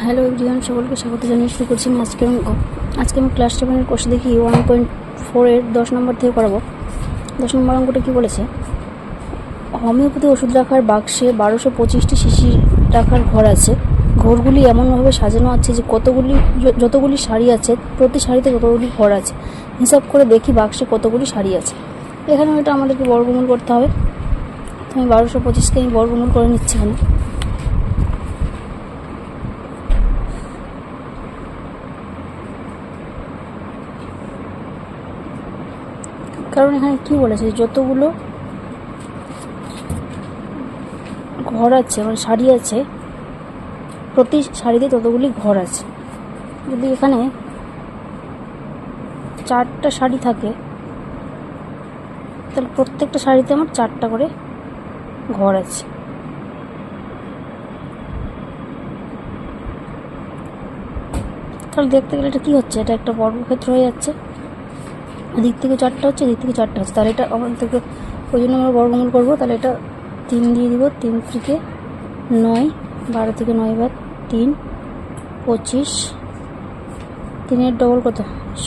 Hello everyone, সকলকে স্বাগত জানিয়ে শুরু করছি আজকে আমি ক্লাস 7-এর কোর্স দেখি 1.4-এর 10 নম্বর থেকে করাবো। 10 নম্বর অঙ্কটা কী বলেছে? হোমিওপ্যাথি ওষুধ রাখার বাক্সে 1225টি শিশি রাখার ঘর আছে। ঘরগুলি এমনভাবে সাজানো আছে যে যতগুলি শাড়ি আছে প্রতি শাড়িতে কতগুলি ঘর আছে। হিসাব করে দেখি বাক্সে কতগুলি শাড়ি আছে। এখানে এটা আমাদেরকে বর্গমূল করতে হবে। তো আমি 1225কে আমি বর্গমূল করে নিচ্ছি এখানে। কারণ এখানে কি বলেছে, যতগুলো ঘর আছে মানে শাড়ি আছে প্রতি শাড়িতে ততগুলি ঘর আছে। যদি এখানে 4টা শাড়ি থাকে তাহলে প্রত্যেকটা শাড়িতে আমার 4টা করে ঘর আছে। তাহলে দেখতে গেলে এটা কি হচ্ছে, এটা একটা বর্গক্ষেত্র হয়ে যাচ্ছে। এদিক থেকে 4টা হচ্ছে, এদিক থেকে 4টা হচ্ছে। তাহলে এটা আমাদের থেকে ওই জন্য আমরা বর্গমূল করবো। তাহলে এটা 3 দিয়ে দিব। 3 থেকে 9, 12 থেকে 9 বাদ 3, 25। 3-এর ডবল কত?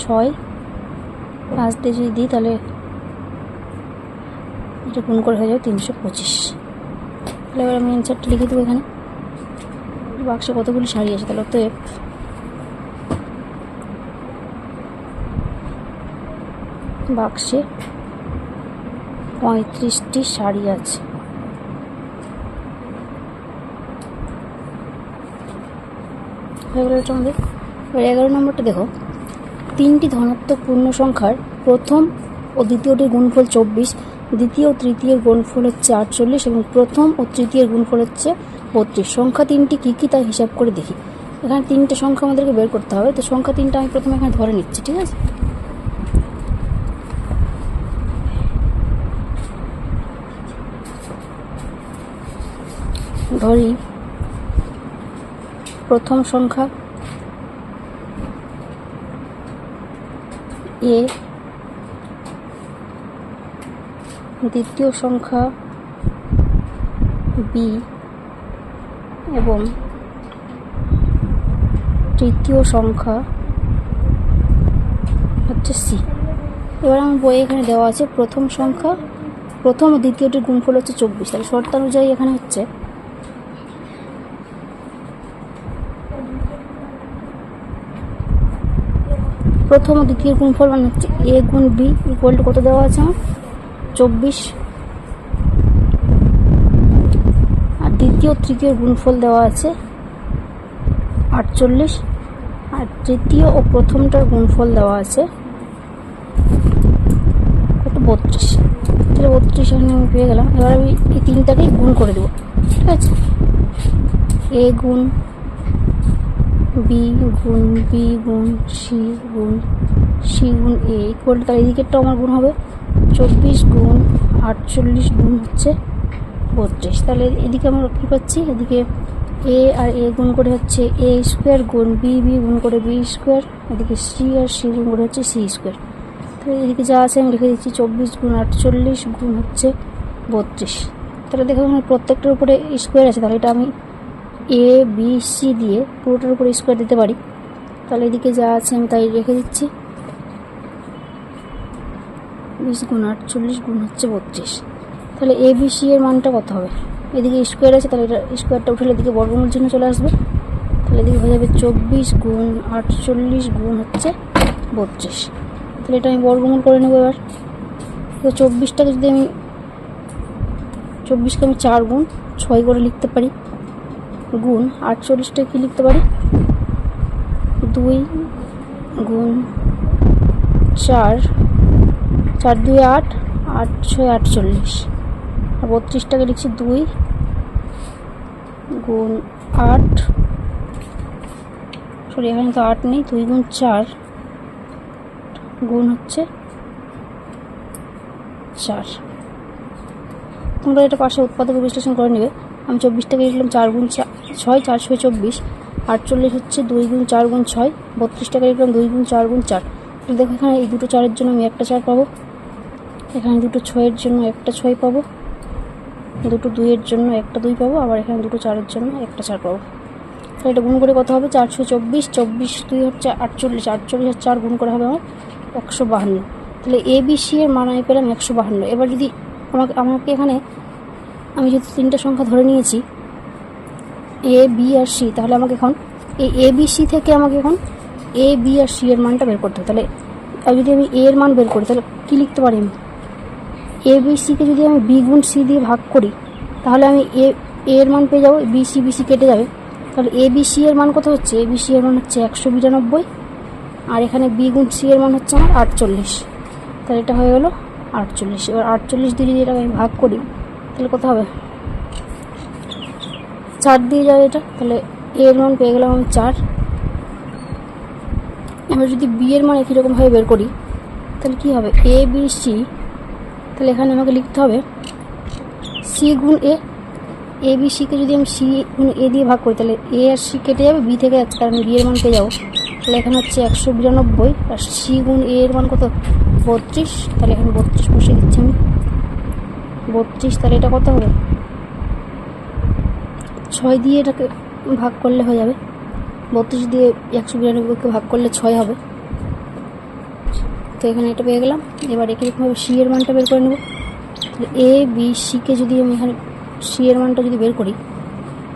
6। 5 দিয়ে যদি দিই তাহলে এটা গুণ করে হয়ে যাবে 325। তাহলে এবার আমি অ্যান্সারটা লিখে দেবো এখানে। বাক্সে কতগুলি শাড়ি আছে? তাহলে তো বাক্সে 35টি শাড়ি আছে। আমাদের 11 নম্বরটা দেখো, 3টি ধনাত্মক পূর্ণ সংখ্যার প্রথম ও দ্বিতীয়টির গুণফল 24, দ্বিতীয় ও তৃতীয়ের গুণফল হচ্ছে 48 এবং প্রথম ও তৃতীয়ের গুণফল হচ্ছে 32। সংখ্যা 3টি কী কী তা হিসাব করে দেখি। এখানে 3টে সংখ্যা আমাদেরকে বের করতে হবে। তো সংখ্যা 3টা আমি প্রথমে এখানে ধরে নিচ্ছি, ঠিক আছে? ধরি প্রথম সংখ্যা এ, দ্বিতীয় সংখ্যা বি এবং তৃতীয় সংখ্যা হচ্ছে সি। এবার আমার বইয়ে এখানে দেওয়া আছে প্রথম ও দ্বিতীয়টির গুণফল হচ্ছে 24। তাহলে শর্তানুযায়ী এখানে হচ্ছে প্রথম ও দ্বিতীয় গুণফল মানে হচ্ছে এ গুণ বি ইকুয়াল টু কত দেওয়া আছে আমার? 24। আর দ্বিতীয় তৃতীয় গুণফল দেওয়া আছে 48। আর তৃতীয় ও প্রথমটার গুণফল দেওয়া আছে কত? 32। তাহলে 32 এখানে আমি পেয়ে গেলাম। এবার আমি এই 3টাকেই গুণ করে দেবো, ঠিক আছে? এ গুণ বি গুণ বি গুণ সি গুণ এ ইকুয়াল টু, তাহলে এদিকেরটাও আমার গুণ হবে 24 গুণ 48 গুণ হচ্ছে 32। তাহলে এদিকে আমরা কী পাচ্ছি? এদিকে এ আর এ গুণ করে হচ্ছে এ স্কোয়ার গুণ বি গুণ করে বি স্কোয়ার, এদিকে সি আর সি গুণ করে হচ্ছে সি স্কোয়ার। তাহলে এদিকে যা আছে আমি লিখে দিচ্ছি 24 গুণ 48 গুণ হচ্ছে 32। তাহলে দেখো এখানে প্রত্যেকটার উপরে স্কোয়ার আছে। তাহলে এটা আমি এ বি সি দিয়ে পুরোটার উপরে স্কোয়ার দিতে পারি। তাহলে এদিকে যা আছে আমি তাই রেখে দিচ্ছি। 20 গুণ 48 গুণ হচ্ছে 32। তাহলে এ বি সি এর মানটা কত হবে? এদিকে স্কোয়ার আছে, তাহলে এটা স্কোয়ারটা উঠলে এদিকে বর্গমূল চিহ্ন চলে আসবে। তাহলে এদিকে হয়ে যাবে 24 গুণ 48 গুণ হচ্ছে 32। তাহলে এটা আমি বর্গমূল করে নেবো। এবার তো 24কে আমি 4 গুণ 6 করে লিখতে পারি, গুণ 48টা কি লিখতে পারি? 2 গুণ 4, 4 2 8, 8 6 48। আর 32টাকে লিখছি 2 গুণ 8, সরি এখানে তো 8 নেই, 2 গুণ 4 গুণ হচ্ছে 4। তোমরা এটা পাশে উৎপাদক বিশ্লেষণ করে নেবে। আমি 24টাকে লিখলাম 4 গুণ 6, 4 6 24। 48 হচ্ছে 2 গুণ 4 গুণ 6। 32টাকে লিখলাম 2 গুণ 4 গুণ 4। দেখো এখানে এই দুটো 4-এর জন্য আমি একটা 4 পাবো, এখানে দুটো 6-এর জন্য একটা 6 পাবো, দুটো 2-এর জন্য একটা 2 পাবো, আবার এখানে দুটো 4-এর জন্য একটা 4 পাবো। তাহলে এটা গুণ করে কত হবে? 424, 24 2 হচ্ছে 48, 48 আর 4 গুণ করে হবে আমার 152। তাহলে এ বি সি এর মান আমি পেলাম 152। এবার যদি আমাকে এখানে আমি যদি তিনটা সংখ্যা ধরে নিয়েছি এ বি আর সি, তাহলে আমাকে এখন এই এ বি সি থেকে আমাকে এখন এ বি আর সি এর মানটা বের করতে হবে। তাহলে যদি আমি এ এর মান বের করি তাহলে কী লিখতে পারি? আমি এ বি সিকে যদি আমি বি গুণ সি দিয়ে ভাগ করি তাহলে আমি এর মান পেয়ে যাবো, বি সি কেটে যাবে। তাহলে এ বি সি এর মান কত হচ্ছে? এ বি সি এর মান হচ্ছে 192, আর এখানে বি গুণ সি এর মান হচ্ছে আমার 48। তাহলে এটা হয়ে গেলো 48। এবার 48 দিয়ে যদি এটাকে আমি ভাগ করি তাহলে কত হবে? 4 দিয়ে যাবে এটা। তাহলে এ এর মান পেয়ে গেলাম আমি 4। এবার যদি বি এর মান একই রকমভাবে বের করি তাহলে কী হবে? এ বি সি, তাহলে এখানে আমাকে লিখতে হবে সি গুণ এ বি সিকে যদি আমি সি গুণ এ দিয়ে ভাগ করি তাহলে এ আর সি কেটে যাবে, বি থেকে যাচ্ছে কারণ বি এর মান পেয়ে যাবো। তাহলে এখানে হচ্ছে 192 আর সি গুণ এ এর মান কত? 32। তাহলে এখানে 32 বসিয়ে দিচ্ছি আমি, 32। তাহলে এটা কত হবে? 6 দিয়ে এটাকে ভাগ করলে হয়ে যাবে। 32 দিয়ে 192কে ভাগ করলে 6 হবে। তো এখানে এটা পেয়ে গেলাম। এবার একই রকমভাবে সি এর মানটা বের করে নেব। এ বি সিকে যদি আমি এখানে সি এর মানটা যদি বের করি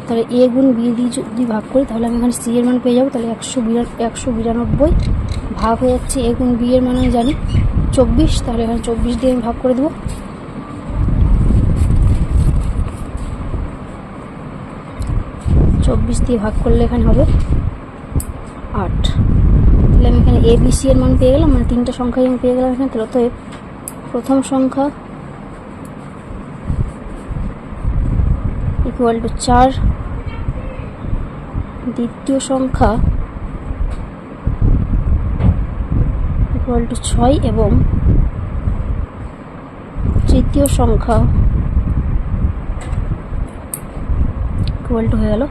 তাহলে এ গুণ বি দিয়ে যদি ভাগ করি তাহলে আমি এখানে সি এর মান পেয়ে যাবো। তাহলে 192 ভাগ হয়ে যাচ্ছে এ গুণ বি এর মান আমি জানি 24। তাহলে এখানে 24 দিয়ে আমি ভাগ করে দেবো। 24 দিয়ে ভাগ করলে এখানে হবে 8। তাহলে আমি এখানে এ বি সি এর মান পেয়ে গেলাম, মানে তিনটা সংখ্যাই আমি পেয়ে গেলাম এখানে। তাহলে অতএব প্রথম সংখ্যা ইকুয়াল টু 4, দ্বিতীয় সংখ্যা ইকুয়াল টু 6 এবং তৃতীয় সংখ্যা ইকুয়াল টু হয়ে গেল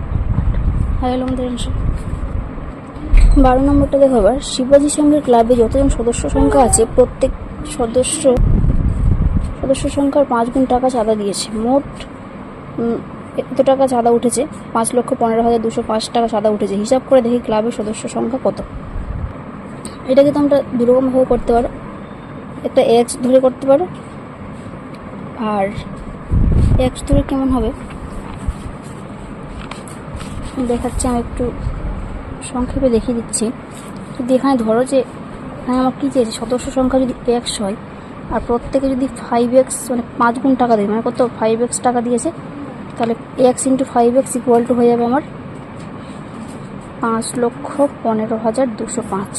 আমাদের অ্যান্সার। 12 নম্বরটা দেখো। এবার শিবাজি সংঘের ক্লাবে যতজন সদস্য সংখ্যা আছে প্রত্যেক সদস্য সংখ্যার 5 গুণ টাকা চাঁদা দিয়েছে। মোট এত টাকা চাঁদা উঠেছে, 5,15,205 টাকা চাঁদা উঠেছে। হিসাব করে দেখি ক্লাবের সদস্য সংখ্যা কত। এটাকে তো আমরা দুরকমভাবে করতে পারো, একটা এক্স ধরে করতে পারো, আর এক্স ধরে কেমন হবে দেখাচ্ছি আমি, একটু সংক্ষেপে দেখিয়ে দিচ্ছি। যদি এখানে ধরো যে এখানে আমার কী চেয়েছে, সদস্য সংখ্যা যদি এক্স হয় আর প্রত্যেকে যদি 5x মানে 5 গুণ টাকা দেয়, মানে কত 5x টাকা দিয়েছে, তাহলে x into 5x equal to হয়ে যাবে আমার 5,15,205।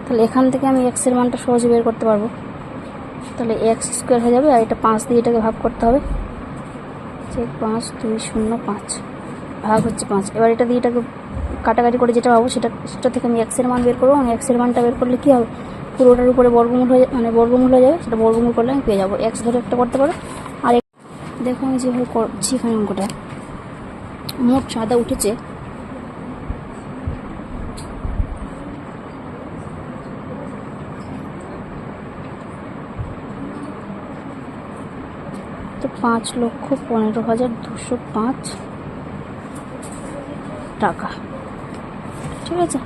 তাহলে এখান থেকে আমি এক্সের মানটা সহজে বের করতে পারবো। তাহলে এক্স স্কোয়ার হয়ে যাবে, আর এটা 5 দিয়ে এটাকে ভাগ করতে হবে, যে 5,205 ভাগ হচ্ছে 5। এবার এটা দিয়ে এটাকে কাটাকাটি করে যেটা পাবো সেটা থেকে আমি এক্সের মান বের করবো। আমি এক্সের মানটা বের করলে কী হবে? পুরোটার উপরে বর্গমূল হয়ে যাবে, সেটা বর্গমূল করলে আমি পেয়ে যাবো। এক্স ধরে একটা করতে পারো। আর দেখো আমি যেভাবে করছি এখানে অঙ্কটা, মোট চাঁদা উঠেছে তো 5,15,205 টাকা। ঠিক আছে,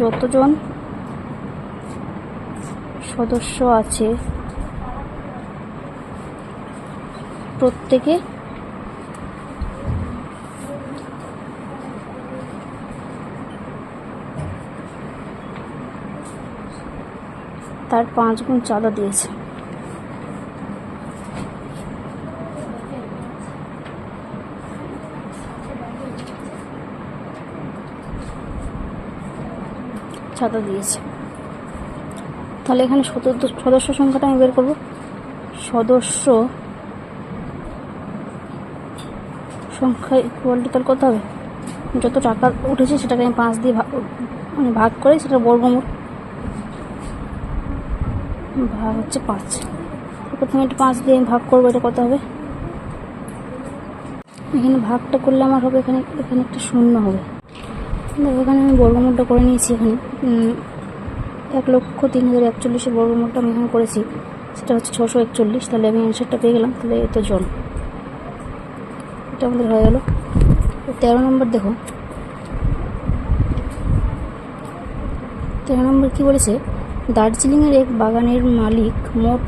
যতজন সদস্য আছে প্রত্যেকে তার 5 গুণ চাঁদা দিয়েছে। তাহলে এখানে সদস্য সংখ্যাটা আমি বের করব। সদস্য সংখ্যা ইকুয়াল টু তাহলে কত হবে? যত টাকা উঠেছে সেটাকে আমি 5 দিয়ে ভাগ করে সেটা বর্গমূল ভাগ হচ্ছে 5। প্রথমে এটা 5 দিয়ে আমি ভাগ করবো, এটা কত হবে? এখানে ভাগটা করলে আমার হবে এখানে একটা শূন্য হবে। এখানে আমি বর্গমূলটা করে নিয়েছি। এখানে 1,03,041 বর্গমূলটা আমি এখানে করেছি, সেটা হচ্ছে 641। তাহলে আমি অ্যান্সারটা পেয়ে গেলাম। তাহলে এত জন এটা আমাদের হয়ে গেল। 13 নম্বর দেখো, 13 নম্বর কী বলেছে, দার্জিলিংয়ের এক বাগানের মালিক মোট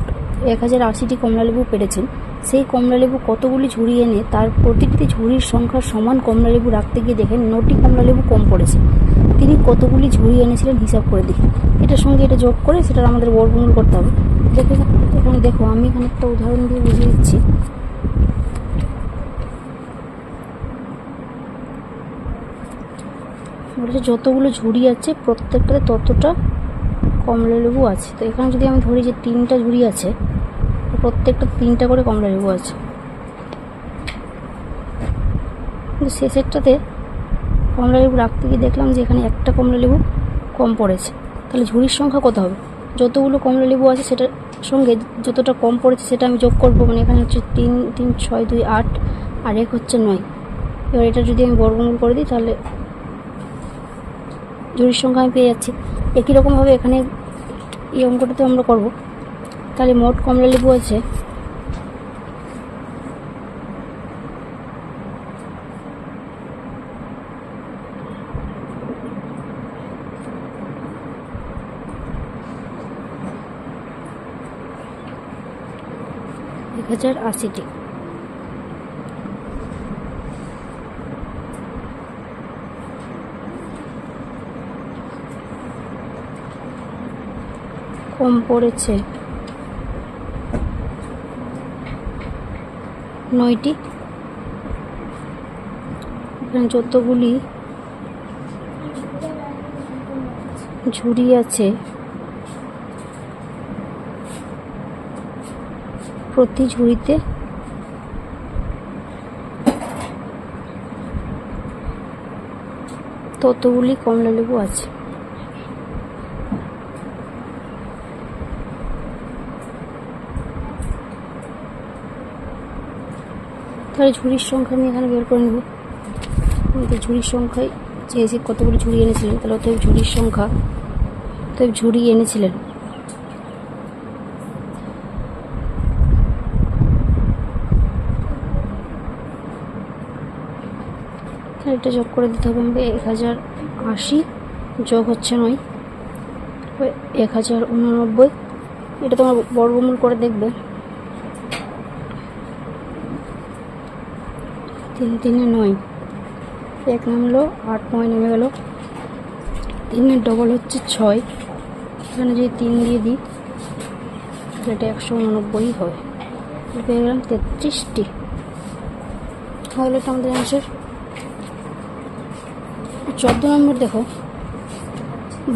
1080টি কমলালেবু পেড়েছেন। সেই কমলালেবু কতগুলি ঝুড়ি এনে তার প্রতিটি ঝুড়ির সংখ্যার সমান কমলালেবু রাখতে গিয়ে দেখেন 9টি কমলালেবু কম পড়েছে। তিনি কতগুলি ঝুড়ি এনেছিলেন হিসাব করে দেখি। এটার সঙ্গে এটা যোগ করে সেটার আমাদের বর্গমূল করতে হবে। দেখো এখানে দেখো, আমি এখানে একটা উদাহরণ দিয়ে বুঝিয়ে দিচ্ছি। বলেছে যতগুলো ঝুড়ি আছে প্রত্যেকটাতে ততটা কমলালেবু আছে। তো এখানে যদি আমি ধরি যে 3টা ঝুড়ি আছে, প্রত্যেকটা 3টা করে কমলালেবু আছে, কিন্তু শেষেরটাতে কমলালেবু রাখতে গিয়ে দেখলাম যে এখানে একটা কমলালেবু কম পড়েছে। তাহলে ঝুড়ির সংখ্যা কত হবে? যতগুলো কমলালেবু আছে সেটার সঙ্গে যতটা কম পড়েছে সেটা আমি যোগ করবো। মানে এখানে হচ্ছে 3 3 6 2 8 আর 1 হচ্ছে 9। এবার এটা যদি আমি বর্গমূল করে দিই তাহলে ঝুড়ির সংখ্যা আমি পেয়ে যাচ্ছি। একই রকমভাবে এখানে এই অঙ্কটাতে আমরা করব। তাহলে মোট কমলালেবু আছে 1080টি। কম পড়েছে 9টি। এখানে যতগুলি ঝুড়ি আছে প্রতি ঝুড়িতে ততগুলি কমলালেবু আছে। তাহলে ঝুড়ির সংখ্যা আমি এখানে বের করে নেব। ঝুড়ির সংখ্যায় চেয়েছি কতগুলি ঝুড়ি এনেছিলেন, তাহলে অতএব ঝুড়ির সংখ্যা, অতএব ঝুড়ি এনেছিলেন এটা যোগ করে দিতে হবে আমাকে। 1080 যোগ হচ্ছে 9, 1089। এটা তোমার বর্গমূল করে দেখবে। 3 3 9, 1 নামলো 8 9 নেমে গেল। 3 ডবল হচ্ছে 6। এখানে যদি 3 দিয়ে দিই তাহলে এটা 189 হবে। পেয়ে গেলাম 33টি। তাহলে এটা আমাদের অ্যান্সার। 14 নম্বর দেখো,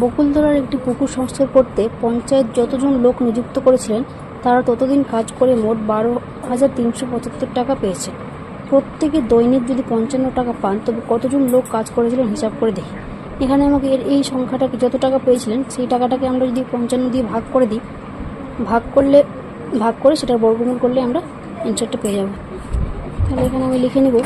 বকুলতলার একটি পুকুর সংস্কার করতে পঞ্চায়েত যতজন লোক নিযুক্ত করেছিলেন তারা ততদিন কাজ করে মোট 12,375 টাকা পেয়েছে। প্রত্যেকে দৈনিক যদি 55 টাকা পান তবে কতজন লোক কাজ করেছিলেন হিসাব করে দেখি। এখানে আমাকে এই সংখ্যাটাকে যত টাকা পেয়েছিলেন সেই টাকাটাকে আমরা যদি 55 দিয়ে ভাগ করে দিই, ভাগ করে সেটার বর্গমূল করলে আমরা অ্যান্সারটা পেয়ে যাব। তাহলে এখানে আমি লিখে নেব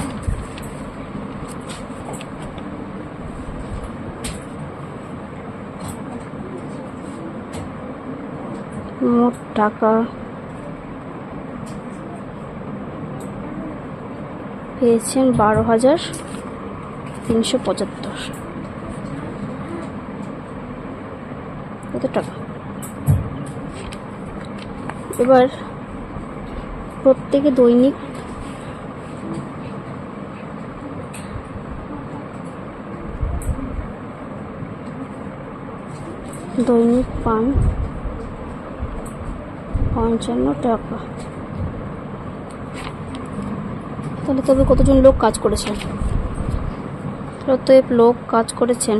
মোট টাকা পেয়েছেন 12,375। কত টাকা? এবার প্রত্যেকে দৈনিক পান 55 টাকা। তাহলে তবে কতজন লোক কাজ করেছেন? অতএব লোক কাজ করেছেন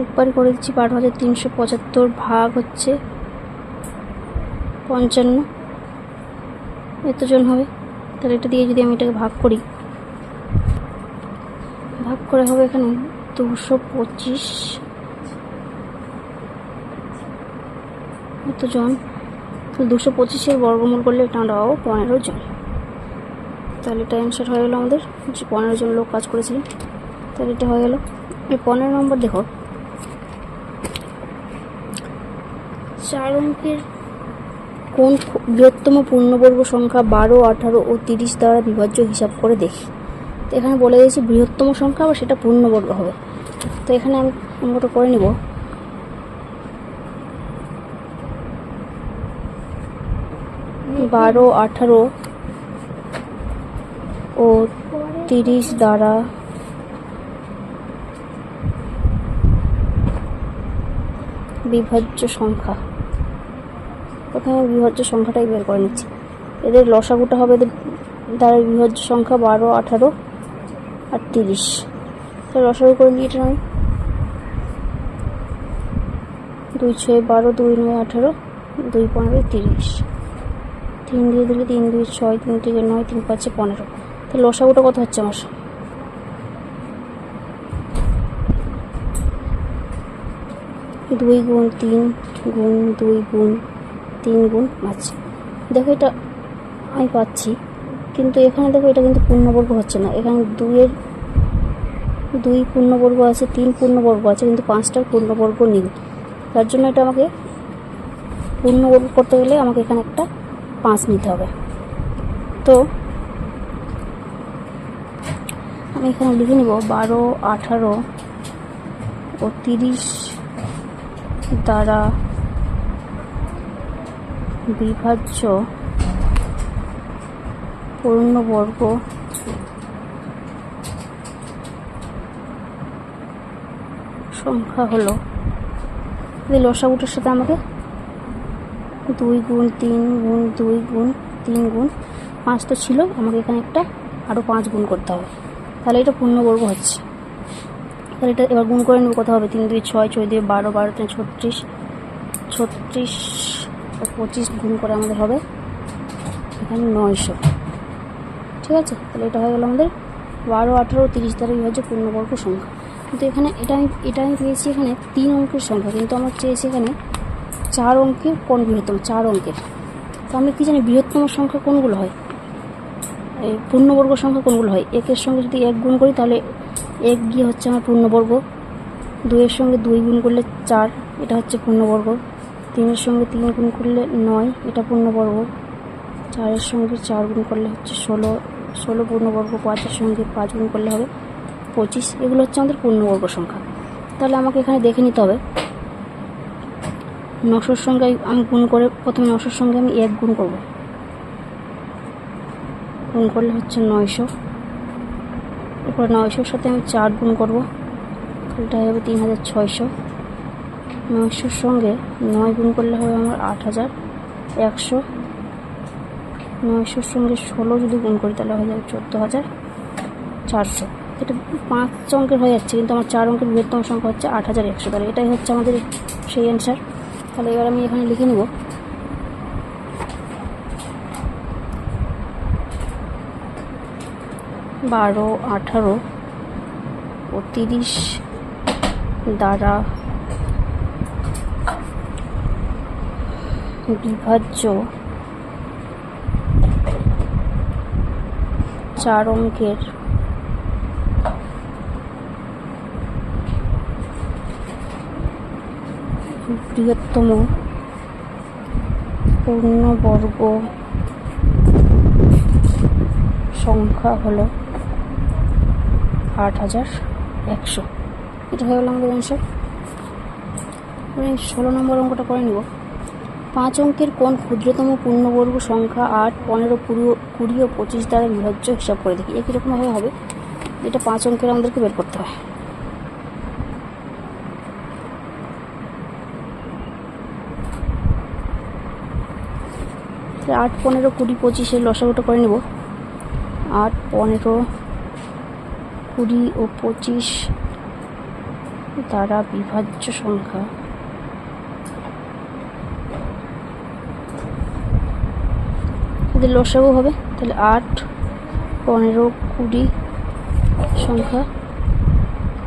একবারই করে দিচ্ছি, 12,375 ভাগ হচ্ছে 55, এতজন হবে। তাহলে এটা দিয়ে যদি আমি এটাকে ভাগ করি, ভাগ করে হবে এখানে 225 এতজন। 225-এর বর্গমূল করলে এটা আমরা পাবো 15 জন। তাহলে এটা অ্যান্সার হয়ে গেল আমাদের, 15 জন লোক কাজ করেছিলেন। তাহলে এটা হয়ে গেল। এই 15 নম্বর দেখো, 4 অঙ্কের কোন বৃহত্তম পূর্ণবর্গ সংখ্যা 12, 18 ও 30 দ্বারা বিভাজ্য হিসাব করে দেখি। তো এখানে বলে দিয়েছি বৃহত্তম সংখ্যা আবার সেটা পূর্ণবর্গ হবে। তো এখানে আমি অঙ্কটা করে নিব। বারো, 18 ও 30 দ্বারা বিভাজ্য সংখ্যা। প্রথমে বিভাজ্য সংখ্যাটাই বের করে নিচ্ছি। এদের লসাগুটা হবে এদের দ্বারা বিভাজ্য সংখ্যা 12, 18 আর 30। তো লসাগু করে নিই। এটা আমি 2 6 12, 2 9 18, 2 15 30, 3 দিয়ে দিলে 3 2 6, 3 থেকে 9, 3 5 15। তো লসাগুটা কত হচ্ছে আমার? 2 গুণ 3 গুণ 2 গুণ 3 গুণ 5। দেখো এটা আমি পাচ্ছি, কিন্তু এখানে দেখো এটা কিন্তু পূর্ণবর্গ হচ্ছে না। এখানে 2 পূর্ণবর্গ আছে, 3 পূর্ণবর্গ আছে, কিন্তু 5টার পূর্ণবর্গ নেই। তার জন্য এটা আমাকে পূর্ণবর্গ করতে গেলে আমাকে এখানে একটা 5 নিতে হবে। তো আমি এখানে লিখে নিব 12, 18 ও 30 দ্বারা বিভাজ্য পূর্ণবর্গ সংখ্যা হলো, এই লসাগুটার সাথে আমাকে 2 গুণ 3 গুণ 2 গুণ 3 গুণ 5 তো ছিল, আমাকে এখানে একটা আরও 5 গুণ করতে হবে। তাহলে এটা পূর্ণবর্গ হচ্ছে। তাহলে এটা এবার গুণ করে নেব। কত হবে? 3 2 6, 6 দিয়ে 12, 12 3 36, 36 ও 25 গুণ করে আমাদের হবে এখানে 900। ঠিক আছে, তাহলে এটা হয়ে গেল আমাদের 12, 18 ও 30 দ্বারা বিভাজ্য পূর্ণবর্গ সংখ্যা। কিন্তু এখানে এটা আমি পেয়েছি এখানে 3 অঙ্কের সংখ্যা, কিন্তু আমার চেয়েছি এখানে 4 অঙ্কের কোন বৃহত্তম, 4 অঙ্কের। তো আমি কি জানি বৃহত্তম সংখ্যা কোনগুলো হয়, এই পূর্ণবর্গ সংখ্যা কোনগুলো হয়? 1-এর সঙ্গে যদি 1 গুণ করি তাহলে 1 গিয়ে হচ্ছে আমার পূর্ণবর্গ। 2-এর সঙ্গে 2 গুণ করলে 4, এটা হচ্ছে পূর্ণবর্গ। 3-এর সঙ্গে 3 গুণ করলে 9, এটা পূর্ণবর্গ। 4-এর সঙ্গে 4 গুণ করলে হচ্ছে 16 পূর্ণবর্গ। 5-এর সঙ্গে 5 গুণ করলে হবে 25। এগুলো হচ্ছে আমাদের পূর্ণবর্গ সংখ্যা। তাহলে আমাকে এখানে দেখে নিতে হবে 900-র সঙ্গে আমি গুণ করে, প্রথমে 900-র সঙ্গে আমি 1 গুণ করব। গুণ করলে হচ্ছে 900। এরপর 900-র সাথে আমি 4 গুণ করব, এটা হবে 3600। 900-র সঙ্গে 9 গুণ করলে হবে আমার 8100। 900-র সঙ্গে 16 যদি গুণ করি তাহলে হয়ে যাবে 14400। এটা 5 অঙ্কের হয়ে যাচ্ছে, কিন্তু আমার 4 অঙ্কের বৃহত্তম সংখ্যা হচ্ছে 8100। তাহলে এটাই হচ্ছে আমাদের সেই অ্যান্সার। তাহলে এবার আমি এখানে লিখে নেব 12, 18 ও 30 দ্বারা বিভাজ্য 4 অঙ্কের বৃহত্তম পূর্ণবর্গ সংখ্যা হলো 8100। এটা হয়ে গেল আমাদের অ্যান্সার। 16 নম্বর অঙ্কটা করে নিব। 5 অঙ্কের কোন ক্ষুদ্রতম পূর্ণবর্গ সংখ্যা 8, 15, 20 ও 25 দ্বারা বিভাজ্য হিসাব করে দেখি। একই রকমভাবে হবে, এটা 5 অঙ্কের আমাদেরকে বের করতে হয়। 8, 15, 20, 25-এর লসাগুটা করে নেব। 8, 15, 20 ও 25 দ্বারা বিভাজ্য সংখ্যা এদের লসাগু হবে। তাহলে 8, 15, 20 সংখ্যা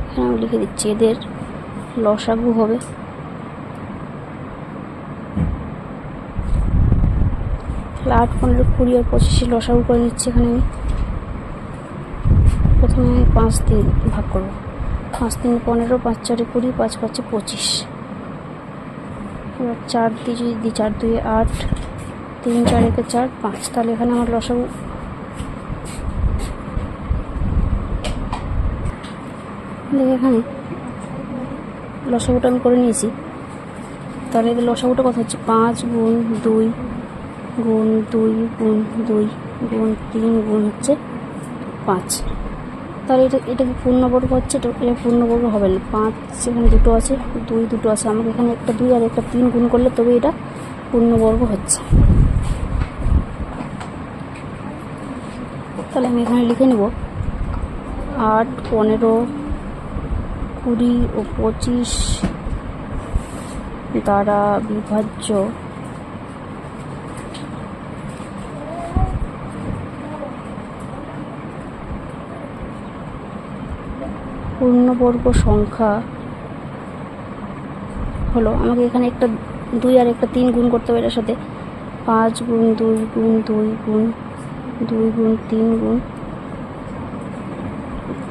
এখানে আমি লিখে দিচ্ছি, এদের লসাগু হবে। তাহলে 8, 15, 20 আর 25-এর লসাগু করে নিচ্ছি। এখানে আমি প্রথমে 5 দিয়ে ভাগ করব। 5 3 15, 5 4 20, 5 5 25। এবার 4 দিয়ে যদি দিই, 4 2 8, 3 4 1 4 5, তাহলে এখানে আমার লসাগু দেখে এখানে লসাগুটা আমি করে নিয়েছি। তাহলে এদের লসাগুটা কত হচ্ছে? 5 গুণ 2 গুণ 2 গুণ 2 গুণ 3 গুণ হচ্ছে 5। তাহলে এটা কি পূর্ণবর্গ হচ্ছে? এটা পূর্ণবর্গ হবে না। 5 এখানে দুটো আছে, 2 দুটো আছে, আমাকে এখানে একটা 2 আর একটা 3 গুণ করলে তবে এটা পূর্ণবর্গ হচ্ছে। তাহলে আমি এখানে লিখে নেব 8 15 20 ও 25 দ্বারা বিভাজ্য পূর্ণবর্গ সংখ্যা হলো, আমাকে এখানে একটা 2 আর একটা 3 গুণ করতে হবে এটার সাথে। 5 গুণ 2 গুণ 2 গুণ 2 গুণ 3 গুণ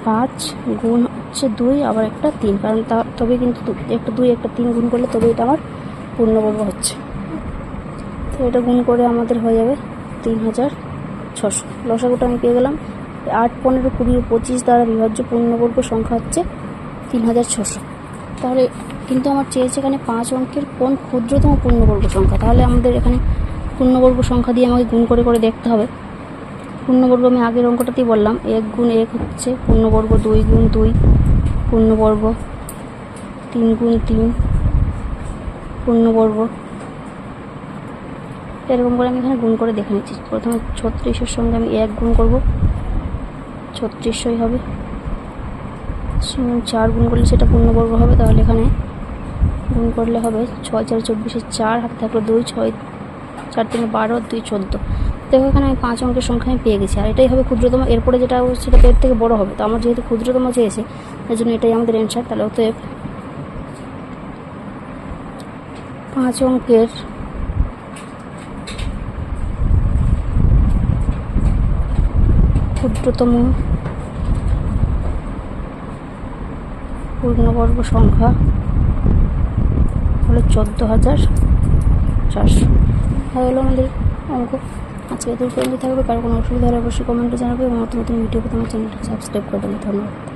5 গুণ হচ্ছে 2 আবার একটা 3, কারণ তবে কিন্তু একটা 2 একটা 3 গুণ করলে তবে এটা আমার পূর্ণবর্গ হচ্ছে। তো এটা গুণ করে আমাদের হয়ে যাবে 3600। লসাগুটা আমি পেয়ে গেলাম। 8 15 20 25 দ্বারা বিভাজ্য পূর্ণবর্গ সংখ্যা হচ্ছে 3600। তাহলে কিন্তু আমার চেয়েছে এখানে 5 অঙ্কের কোন ক্ষুদ্রতম পূর্ণবর্গ সংখ্যা। তাহলে আমাদের এখানে পূর্ণবর্গ সংখ্যা দিয়ে আমাকে গুণ করে করে দেখতে হবে। পূর্ণবর্গ আমি আগের অঙ্কটাতেই বললাম, 1 গুণ 1 হচ্ছে পূর্ণবর্গ, 2 গুণ 2 পূর্ণবর্গ, 3 গুণ 3 পূর্ণবর্গ। এরকম করে আমি এখানে গুণ করে দেখে নিচ্ছি। প্রথমে 3600-এর সঙ্গে আমি 1 গুণ করব, 3600ই হবে। 4 গুণ করলে সেটা পূর্ণবর্গ হবে। তাহলে এখানে গুণ করলে হবে 6 4 24, 4 হাতে থাকলো 2, 6 4 3 12, 2 14। দেখো এখানে আমি 5 অঙ্কের সংখ্যা আমি পেয়ে গেছি, আর এটাই হবে ক্ষুদ্রতম। এরপরে যেটা সেটা এর থেকে বড় হবে। তো আমার যেহেতু ক্ষুদ্রতম চেয়েছে তার জন্য এটাই আমাদের অ্যান্সার। তাহলে অতএব 5 অঙ্কের ক্ষুদ্রতম পূর্ণবর্গ সংখ্যা হলো 14,400। হয়ে গেলো আমাদের অঙ্ক। আজকে এত পর্যন্ত থাকবে। কারো কোনো অসুবিধা হলে অবশ্যই কমেন্টে জানাবে এবং নতুন নতুন ভিডিও পেতে আমার চ্যানেলটা সাবস্ক্রাইব করে দেবে। ধন্যবাদ।